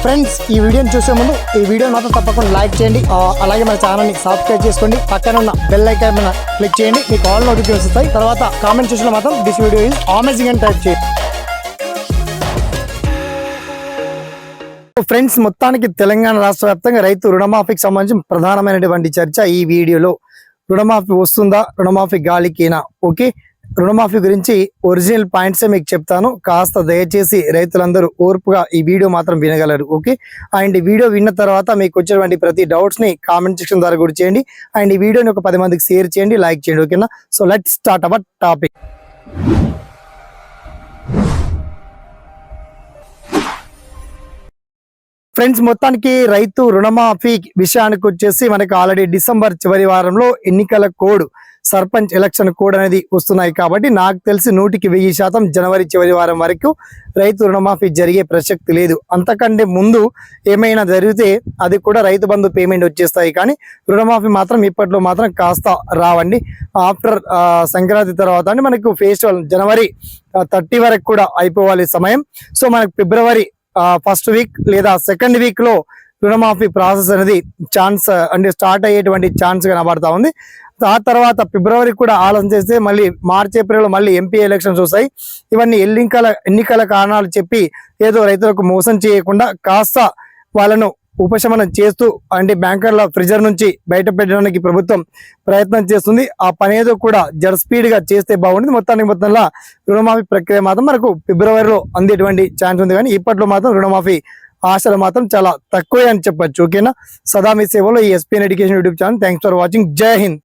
Friends ఈ వీడియోని చూసే ముందు ఈ వీడియో మాత్రం తప్పకుండా లైక్ చేయండి, అలాగే మన ఛానల్ని సబ్స్క్రైబ్ చేసుకోండి, పక్కన ఉన్న బెల్ ఐకాన్ మీద క్లిక్ చేయండి, మీకు ఆల్ నోటిఫికేషన్స్ వస్తాయి. తర్వాత కామెంట్ సెక్షన్లో మాత్రం దిస్ వీడియో ఈజ్ అమేజింగ్ అని టైప్ చేయండి. ఫ్రెండ్స్ మొత్తానికి తెలంగాణ రాష్ట్ర వ్యాప్తంగా రైతు రుణమాఫీకి సంబంధించి ప్రధానమైనటువంటి చర్చ ఈ వీడియోలో. రుణమాఫీ వస్తుందా, రుణమాఫీ గాలికేనా? ఓకే, రుణమాఫీ గురించి ఒరిజినల్ పాయింట్సే మీకు చెప్తాను, కాస్త దయచేసి రైతులందరూ ఓర్పుగా ఈ వీడియో మాత్రం వినగలరు. ఓకే, అండ్ ఈ వీడియో విన్న తర్వాత మీకు వచ్చేటువంటి ప్రతి డౌట్స్ ని కామెంట్ సెక్షన్ ద్వారా కూడా చేయండి, అండ్ ఈ వీడియోని ఒక 10 మందికి షేర్ చేయండి, లైక్ చేయండి. ఓకేనా, so let's start our topic. Friends మొత్తానికి రైతు రుణమాఫీ విషయానికి వచ్చేసి మనకు ఆల్రెడీ డిసెంబర్ చివరి వారంలో ఎన్నికల కోడ్, సర్పంచ్ ఎలక్షన్ కోడ్ అనేది వస్తున్నాయి. కాబట్టి నాకు తెలిసి 100% జనవరి చివరి వారం వరకు రైతు రుణమాఫీ జరిగే ప్రసక్తి లేదు. అంతకంటే ముందు ఏమైనా జరిగితే అది కూడా రైతు బంధు పేమెంట్ వచ్చేస్తాయి, కానీ రుణమాఫీ మాత్రం ఇప్పట్లో మాత్రం కాస్త రావండి. ఆఫ్టర్ సంక్రాంతి తర్వాత అంటే మనకు ఫెస్టివల్ జనవరి 30 వరకు కూడా అయిపోవాలి సమయం. సో మనకు ఫిబ్రవరి ఫస్ట్ వీక్ లేదా సెకండ్ వీక్ లో రుణమాఫీ ప్రాసెస్ అనేది ఛాన్స్ అంటే స్టార్ట్ అయ్యేటువంటి ఛాన్స్ కనబడతా ఉంది. ఆ తర్వాత ఫిబ్రవరి కూడా ఆలోచన చేస్తే మళ్ళీ మార్చ్ ఏప్రిల్ లో మళ్ళీ ఎంపీ ఎలక్షన్స్ వస్తాయి. ఇవన్నీ ఎన్నికల కారణాలు చెప్పి ఏదో రైతులకు మోసం చేయకుండా కాస్త వాళ్ళను ఉపశమనం చేస్తూ అంటే బ్యాంకర్ల ప్రెజర్ నుంచి బయట పెట్టడానికి ప్రభుత్వం ప్రయత్నం చేస్తుంది. ఆ పని ఏదో కూడా జర స్పీడ్ గా చేస్తే బాగుంటుంది. మొత్తంలో రుణమాఫీ ప్రక్రియ మాత్రం మనకు ఫిబ్రవరిలో అందేటువంటి ఛాన్స్ ఉంది, కానీ ఇప్పట్లో మాత్రం రుణమాఫీ ఆశలు మాత్రం చాలా తక్కువే అని చెప్పొచ్చు. ఓకేనా, సదా మీ సేవలో ఈ SPN education YouTube channel. Thanks for watching. జై హింద్.